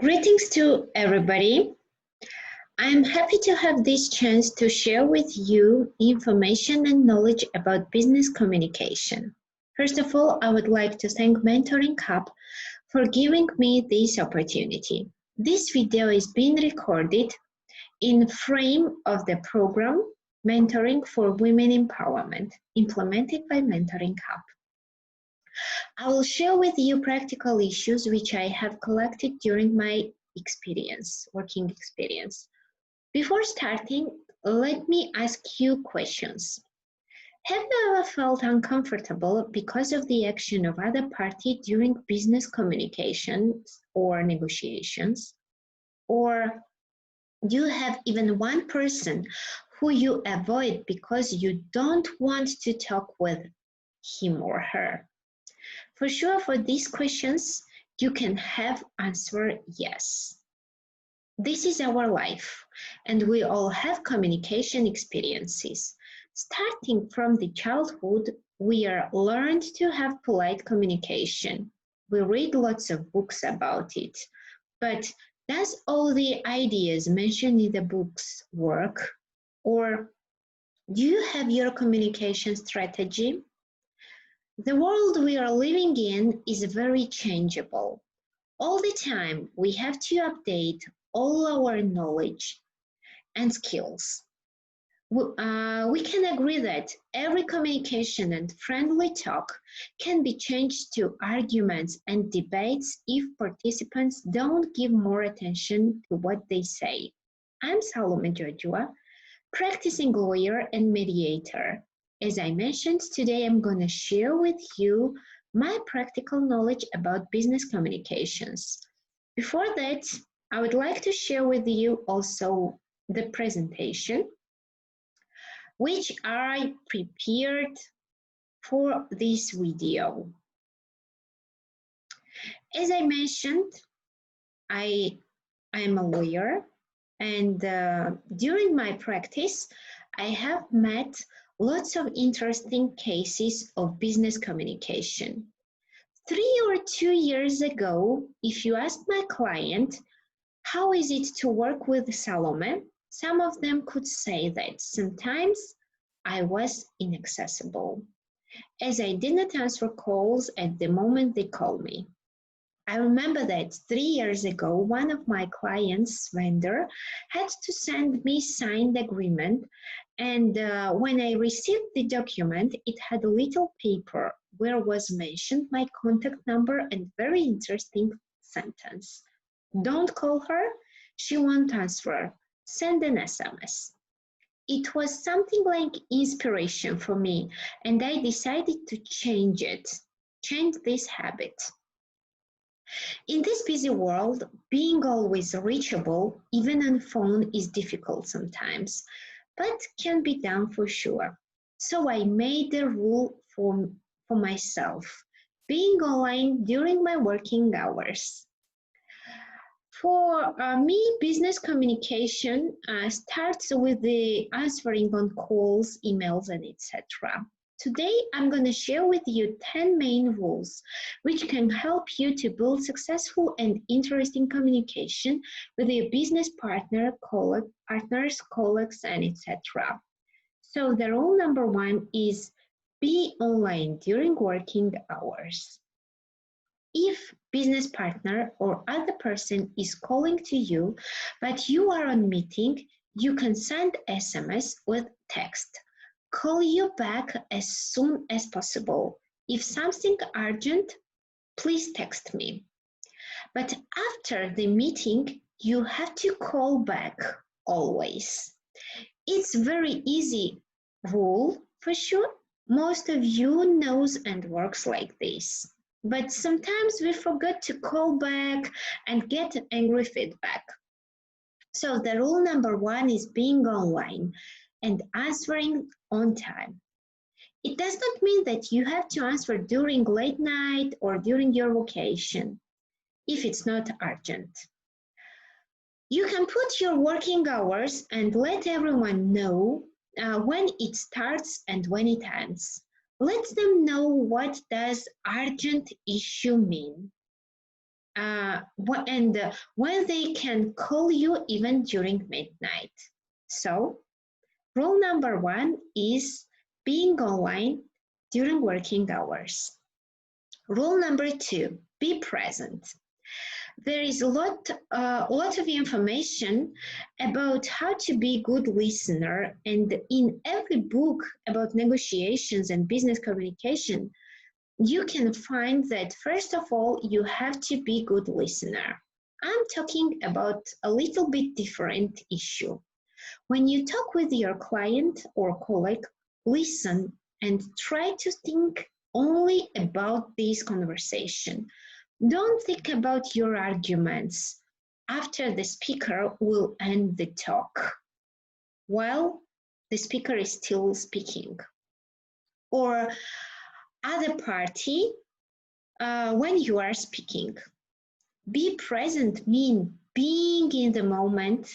Greetings to everybody. I'm happy to have this chance to share with you information and knowledge about business communication. First of all, I would like to thank Mentoring Hub for giving me this opportunity. This video is being recorded in frame of the program Mentoring for Women Empowerment, implemented by Mentoring Hub. I will share with you practical issues which I have collected during my working experience. Before starting, let me ask you questions. Have you ever felt uncomfortable because of the action of other party during business communications or negotiations? Or do you have even one person who you avoid because you don't want to talk with him or her? For sure, for these questions, you can have answer yes. This is our life, and we all have communication experiences. Starting from the childhood, we are learned to have polite communication. We read lots of books about it. But does all the ideas mentioned in the books work? Or do you have your communication strategy? The world we are living in is very changeable. All the time, we have to update all our knowledge and skills. We can agree that every communication and friendly talk can be changed to arguments and debates if participants don't give more attention to what they say. I'm Salome Jojua, practicing lawyer and mediator. As I mentioned, today I'm going to share with you my practical knowledge about business communications. Before that, I would like to share with you also the presentation which I prepared for this video. As I mentioned, I am a lawyer, and during my practice, I have met lots of interesting cases of business communication. 3 or 2 years ago, if you asked my client, how is it to work with Salome? Some of them could say that sometimes I was inaccessible, as I didn't answer calls at the moment they called me. I remember that 3 years ago, one of my clients' vendor had to send me signed agreement, and when I received the document, it had a little paper where was mentioned my contact number and very interesting sentence. Don't call her, she won't answer. Send an SMS. It was something like inspiration for me, and I decided to change this habit. In this busy world, being always reachable, even on phone, is difficult sometimes, but can be done for sure. So I made a rule for myself, being online during my working hours. For me, business communication starts with the answering on calls, emails, and etc. Today, I'm going to share with you 10 main rules which can help you to build successful and interesting communication with your business partners, colleagues, and etc. So the rule number 1 is be online during working hours. If business partner or other person is calling to you, but you are on meeting, you can send SMS with text. Call you back as soon as possible. If something urgent, please text me. But after the meeting, you have to call back always. It's very easy rule for sure. Most of you knows and works like this. But sometimes we forget to call back and get angry feedback. So the rule number 1 is being online and answering on time. It does not mean that you have to answer during late night or during your vacation if it's not urgent. You can put your working hours and let everyone know when it starts and when it ends. Let them know what does urgent issue mean. when they can call you even during midnight. So, rule number 1 is being online during working hours. Rule number 2, be present. There is a lot of information about how to be a good listener, and in every book about negotiations and business communication, you can find that first of all, you have to be a good listener. I'm talking about a little bit different issue. When you talk with your client or colleague, listen and try to think only about this conversation. Don't think about your arguments after the speaker will end the talk while the speaker is still speaking. Or other party when you are speaking. Be present means being in the moment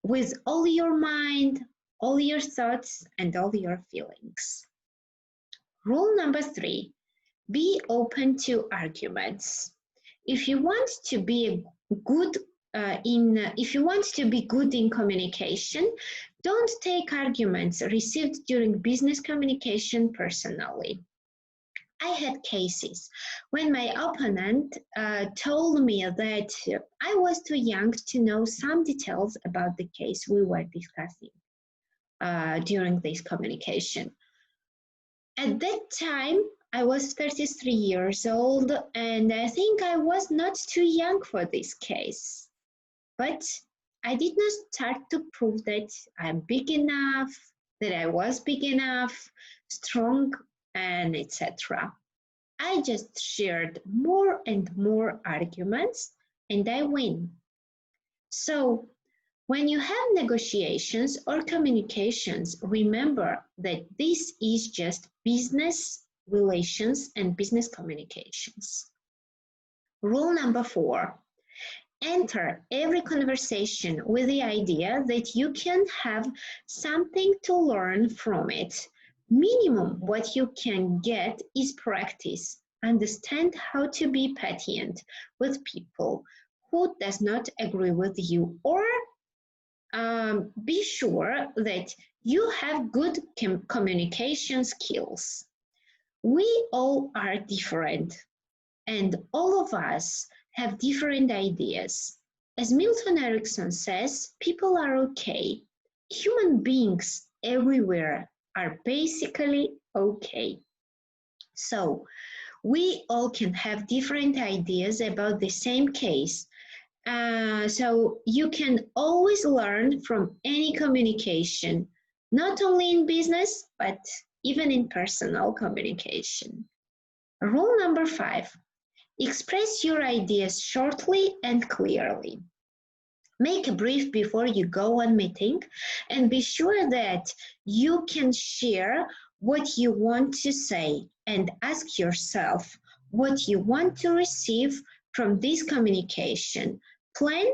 with all your mind, all your thoughts, and all your feelings. Rule number 3, be open to arguments. If you want to be good in communication, don't take arguments received during business communication personally. I had cases when my opponent told me that I was too young to know some details about the case we were discussing during this communication. At that time, I was 33 years old, and I think I was not too young for this case. But I did not start to prove that I'm big enough, that I was big enough, strong, and etc. I just shared more and more arguments, and I win. So, when you have negotiations or communications, remember that this is just business relations and business communications. Rule number 4, enter every conversation with the idea that you can have something to learn from it. Minimum what you can get is practice. Understand how to be patient with people who does not agree with you, or be sure that you have good communication skills. We all are different, and all of us have different ideas. As Milton Erickson says, people are okay. Human beings everywhere are basically okay. So, we all can have different ideas about the same case. So you can always learn from any communication, not only in business, but even in personal communication. Rule number 5, express your ideas shortly and clearly. Make a brief before you go on meeting, and be sure that you can share what you want to say, and ask yourself what you want to receive from this communication. Plan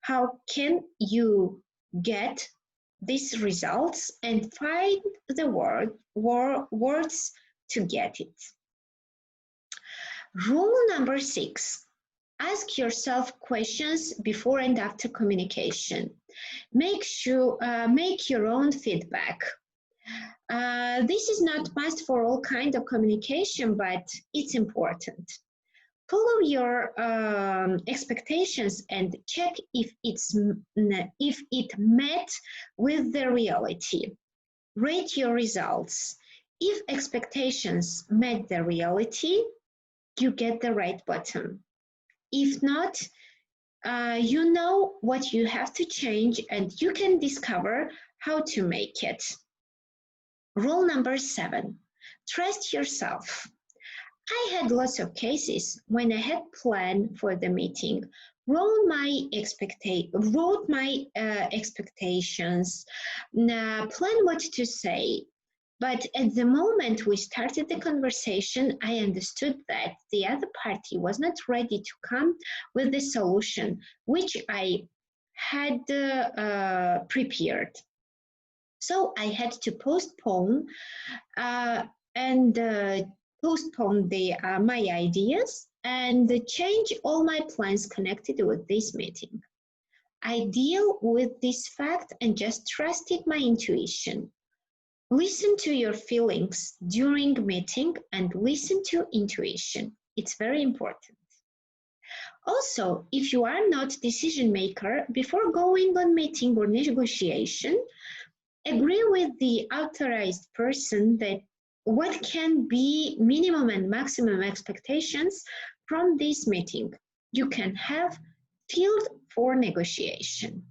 how can you get these results, and find the words to get it. Rule number 6, ask yourself questions before and after communication. Make your own feedback. This is not must for all kinds of communication, but it's important. Follow your expectations and check if it met with the reality. Rate your results. If expectations met the reality, you get the right button. If not, you know what you have to change, and you can discover how to make it. Rule number 7, trust yourself. I had lots of cases when I had planned for the meeting, wrote my expectations, planned what to say. But at the moment we started the conversation, I understood that the other party was not ready to come with the solution which I had prepared. So I had to postpone postpone my ideas and change all my plans connected with this meeting. I deal with this fact and just trusted my intuition. Listen to your feelings during meeting and listen to intuition. It's very important. Also, if you are not decision maker, before going on meeting or negotiation, agree with the authorized person that what can be minimum and maximum expectations from this meeting. You can have field for negotiation.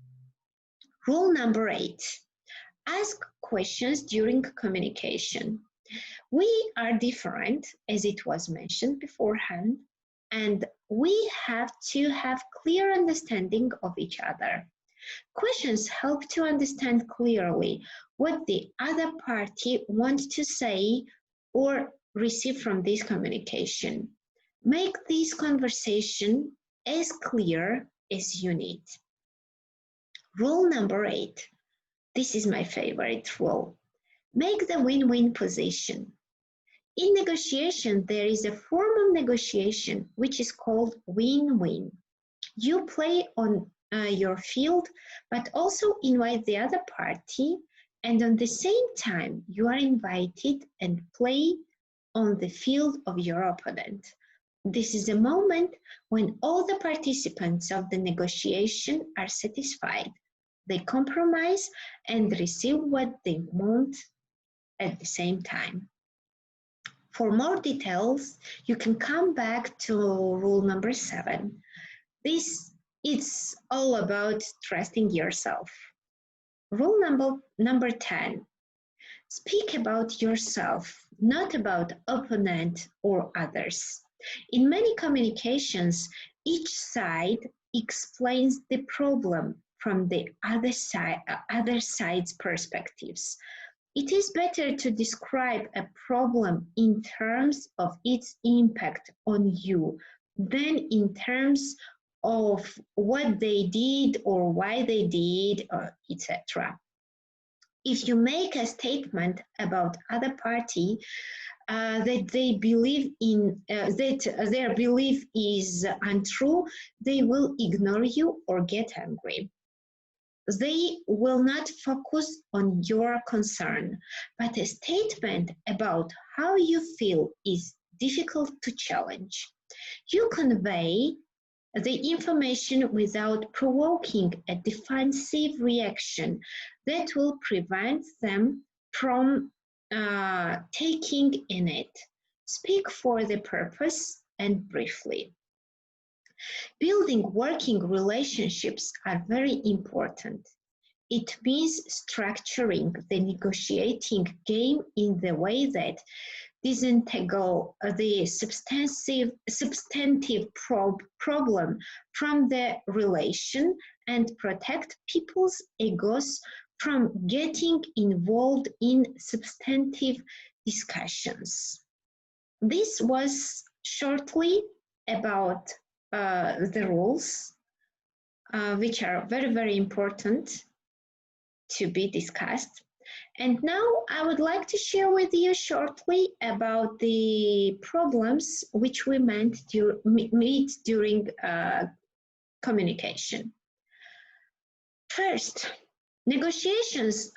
Rule number 8, ask questions during communication. We are different, as it was mentioned beforehand, and we have to have clear understanding of each other. Questions help to understand clearly what the other party wants to say or receive from this communication. Make this conversation as clear as you need. Rule number 8. This is my favorite rule. Make the win-win position. In negotiation, there is a form of negotiation which is called win-win. You play on your field, but also invite the other party, and at the same time, you are invited and play on the field of your opponent. This is a moment when all the participants of the negotiation are satisfied. They compromise and receive what they want at the same time. For more details, you can come back to rule number 7. It's all about trusting yourself. Rule number 10. Speak about yourself, not about opponent or others. In many communications, each side explains the problem from the other side's perspectives. It is better to describe a problem in terms of its impact on you than in terms of what they did or why they did, etc. If you make a statement about other party that they believe in, that their belief is untrue, they will ignore you or get angry. They will not focus on your concern, but a statement about how you feel is difficult to challenge. You convey the information without provoking a defensive reaction that will prevent them from taking in it. Speak for the purpose and briefly. Building working relationships are very important. It means structuring the negotiating game in the way that disentangle the substantive problem from the relation and protect people's egos from getting involved in substantive discussions. This was shortly about the rules, which are very, very important to be discussed. And now I would like to share with you shortly about the problems which we meet during communication. First, negotiations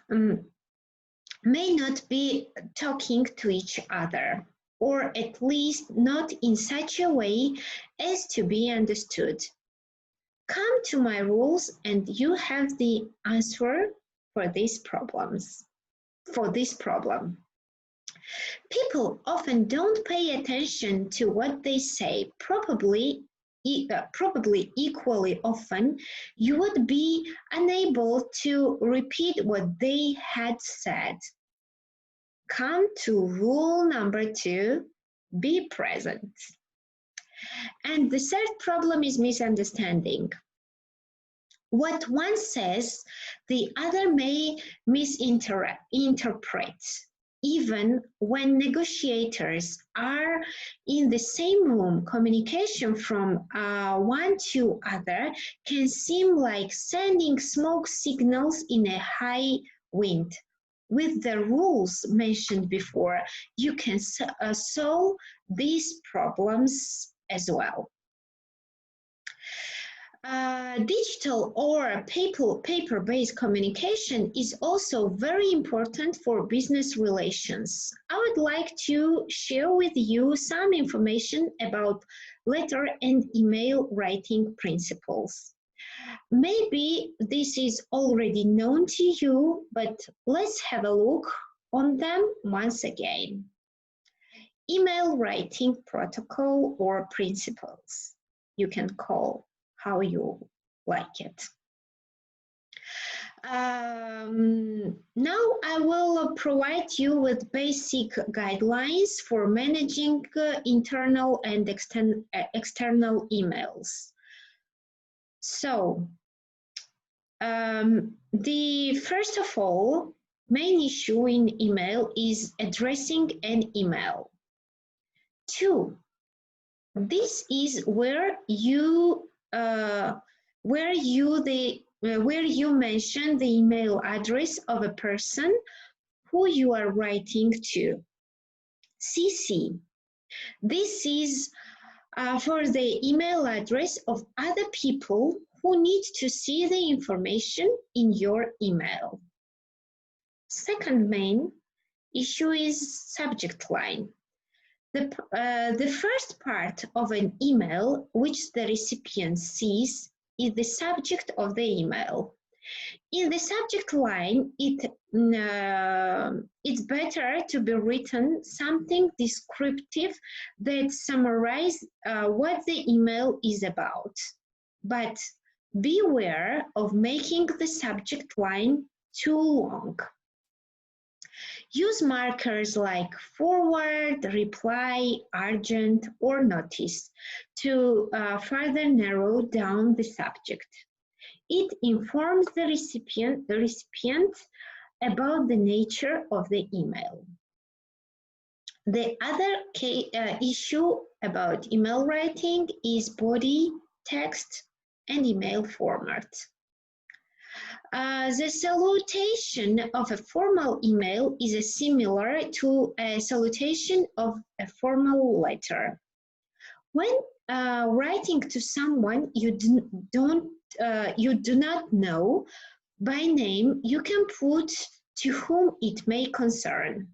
may not be talking to each other, or at least not in such a way as to be understood. Come to my rules and you have the answer for these problems. For this problem. People often don't pay attention to what they say. Probably equally often, you would be unable to repeat what they had said. Come to rule number 2, be present. And the third problem is misunderstanding. What one says, the other may misinterpret. Even when negotiators are in the same room, communication from one to other can seem like sending smoke signals in a high wind. With the rules mentioned before, you can solve these problems as well. Digital or paper-based communication is also very important for business relations. I would like to share with you some information about letter and email writing principles. Maybe this is already known to you, but let's have a look on them once again. Email writing protocol or principles. You can call how you like it. Now I will provide you with basic guidelines for managing internal and external emails. So, the first of all, main issue in email is addressing an email. 2, this is where you mention the email address of a person who you are writing to. CC. This is for the email address of other people who need to see the information in your email. Second main issue is subject line. The first part of an email which the recipient sees is the subject of the email. In the subject line, it's better to be written something descriptive that summarizes what the email is about. But beware of making the subject line too long. Use markers like forward, reply, urgent, or notice to further narrow down the subject. It informs the recipient about the nature of the email. The other issue about email writing is body, text, and email format. The salutation of a formal email is similar to a salutation of a formal letter. When writing to someone you do not know by name, you can put to whom it may concern.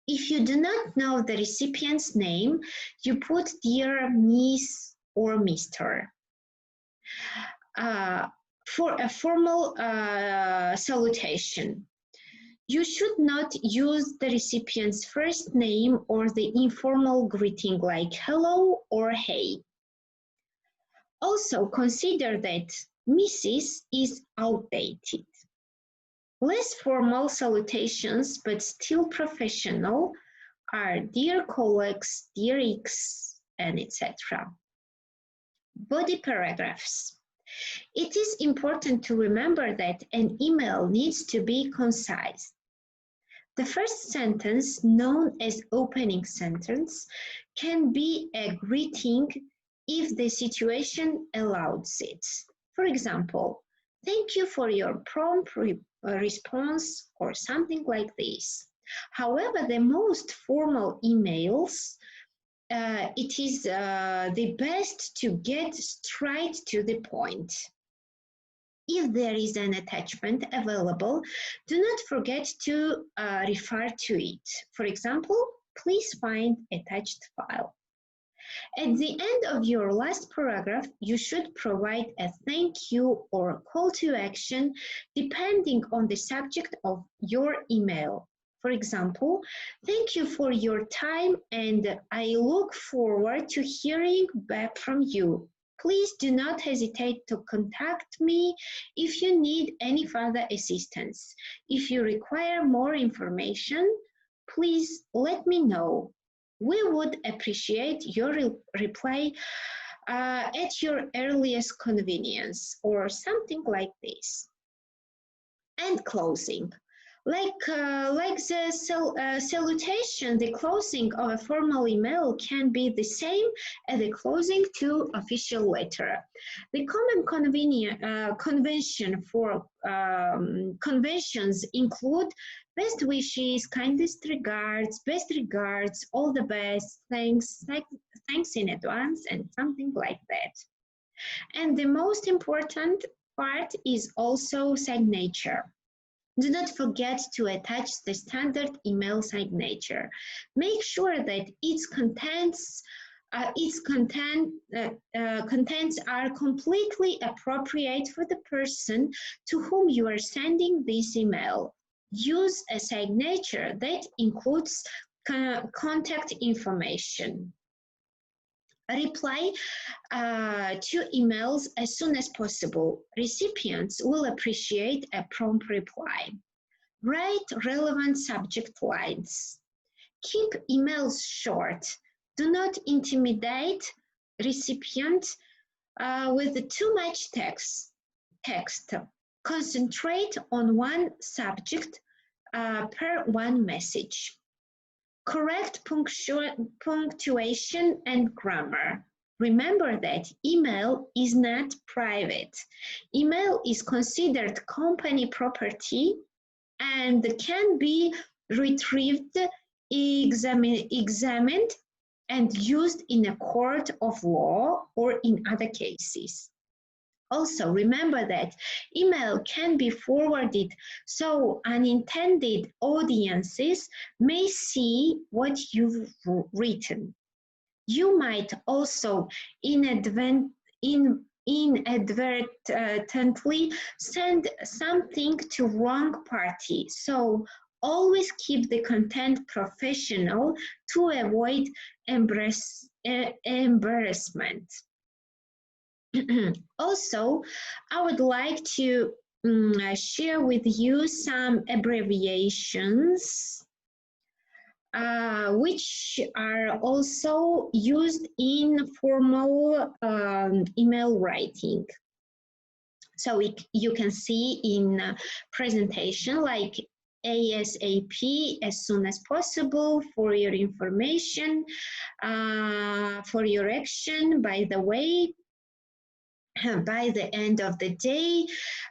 If you do not know the recipient's name, you put dear Miss or Mr. For a formal salutation, you should not use the recipient's first name or the informal greeting like hello or hey. Also consider that Mrs. is outdated. Less formal salutations, but still professional, are dear colleagues, dear X, and etc. Body paragraphs. It is important to remember that an email needs to be concise. The first sentence, known as opening sentence, can be a greeting if the situation allows it. For example, thank you for your prompt response or something like this. However, the most formal emails, it is the best to get straight to the point. If there is an attachment available, do not forget to refer to it. For example, please find attached file. At the end of your last paragraph, you should provide a thank you or a call to action depending on the subject of your email. For example, thank you for your time and I look forward to hearing back from you. Please do not hesitate to contact me if you need any further assistance. If you require more information, please let me know. We would appreciate your reply at your earliest convenience or something like this. And closing. Like the salutation, the closing of a formal email can be the same as the closing to official letter. The common convention for conventions include best wishes, kindest regards, all the best, thanks in advance, and something like that. And the most important part is also signature. Do not forget to attach the standard email signature. Make sure that its contents are completely appropriate for the person to whom you are sending this email. Use a signature that includes contact information. Reply to emails as soon as possible. Recipients will appreciate a prompt reply. Write relevant subject lines. Keep emails short. Do not intimidate recipients with too much text. Concentrate on one subject per one message. Correct punctuation and grammar. Remember that email is not private. Email is considered company property and can be retrieved, examined, and used in a court of law or in other cases. Also, remember that email can be forwarded so unintended audiences may see what you've written. You might also inadvertently send something to wrong party. So always keep the content professional to avoid embarrassment. Also, I would like to share with you some abbreviations which are also used in formal email writing. So you can see in presentation like ASAP, as soon as possible, for your information, for your action, by the way, by the end of the day,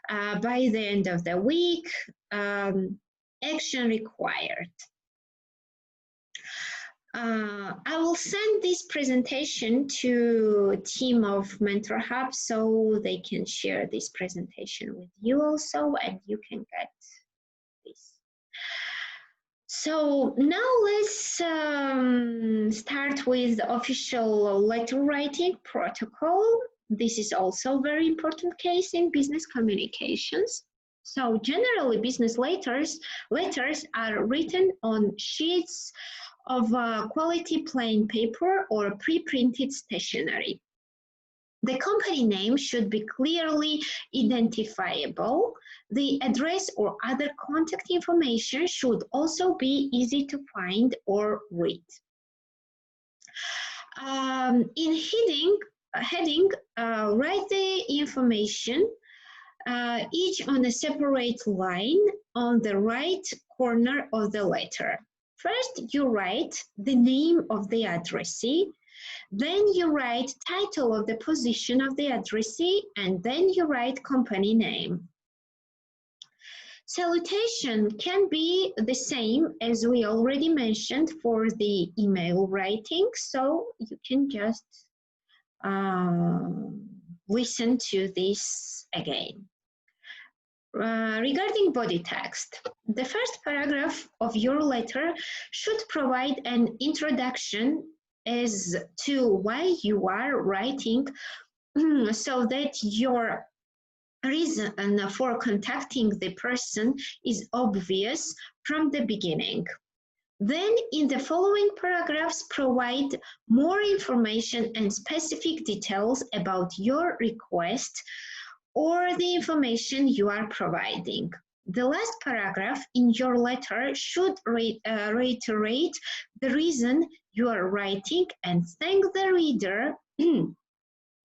by the end of the week, action required. I will send this presentation to team of Mentor Hub so they can share this presentation with you also, and you can get this. So now let's start with the official letter writing protocol. This is also a very important case in business communications. So generally, business letters are written on sheets of quality plain paper or pre-printed stationery. The company name should be clearly identifiable. The address or other contact information should also be easy to find or read. In heading, write the information each on a separate line on the right corner of the letter. First, you write the name of the addressee, then you write title of the position of the addressee, and then you write company name. Salutation can be the same as we already mentioned for the email writing, so you can just listen to this again. Regarding body text, the first paragraph of your letter should provide an introduction as to why you are writing so that your reason for contacting the person is obvious from the beginning. Then in the following paragraphs, provide more information and specific details about your request or the information you are providing. The last paragraph in your letter should reiterate the reason you are writing and thank the reader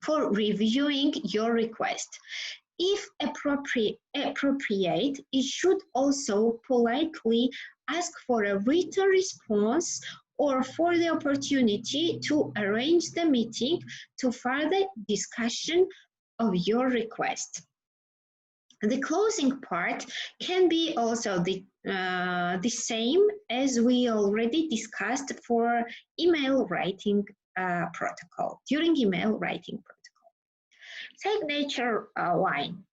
for reviewing your request. If appropriate, it should also politely ask for a written response or for the opportunity to arrange the meeting to further discussion of your request. The closing part can be also the same as we already discussed for email writing protocol, during email writing protocol. Signature line.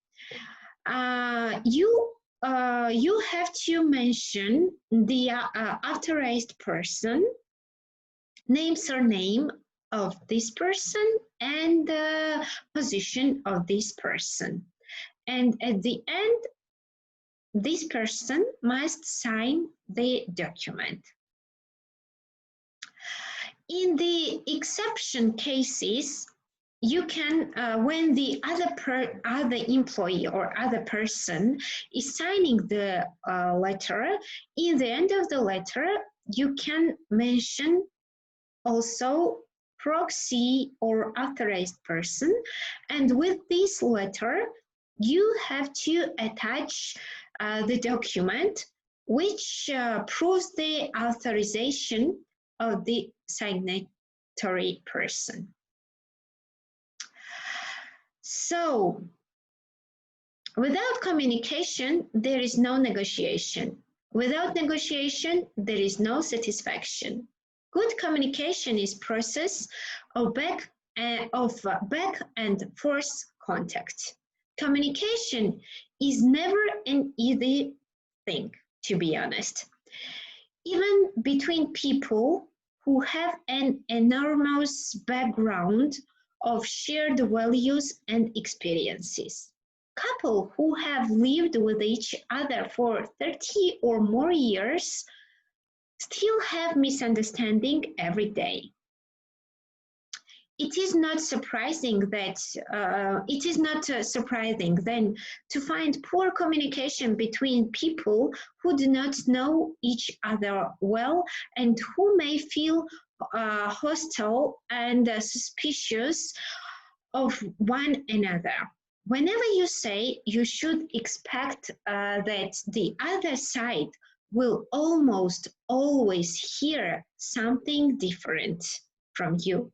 You have to mention the authorized person, name, surname of this person, and the position of this person. And at the end, this person must sign the document. In the exception cases, you can, when the other employee or other person is signing the letter, in the end of the letter, you can mention also proxy or authorized person. And with this letter, you have to attach the document which proves the authorization of the signatory person. So, without communication, there is no negotiation. Without negotiation, there is no satisfaction. Good communication is process of back and forth contact. Communication is never an easy thing, to be honest. Even between people who have an enormous background of shared values and experiences. Couples who have lived with each other for 30 or more years still have misunderstanding every day. It is not surprising then to find poor communication between people who do not know each other well and who may feel hostile and suspicious of one another. Whenever you say, you should expect that the other side will almost always hear something different from you.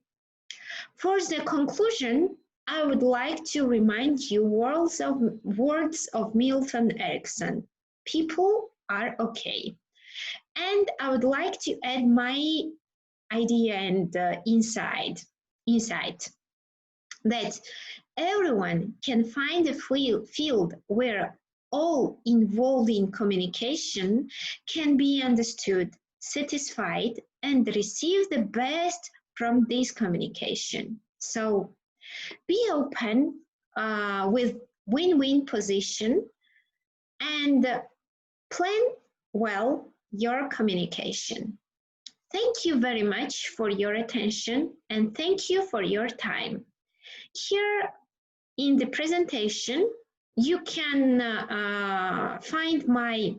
For the conclusion, I would like to remind you words of Milton Erickson. People are okay. And I would like to add my idea and insight that everyone can find a field where all involved in communication can be understood, satisfied, and receive the best from this communication. So be open with win-win position and plan well your communication. Thank you very much for your attention and thank you for your time. Here in the presentation, you can find my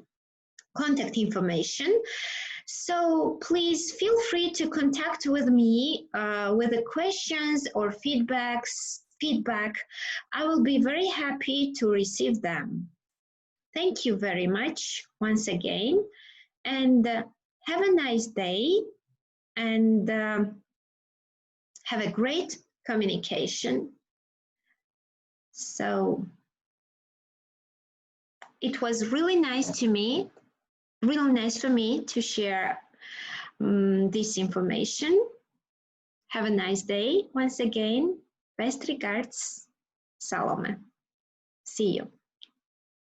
contact information. So please feel free to contact with me with the questions or feedback. I will be very happy to receive them. Thank you very much once again, and have a nice day, and have a great communication. So it was really nice for me to share this information. Have a nice day once again. Best regards, Salome. See you.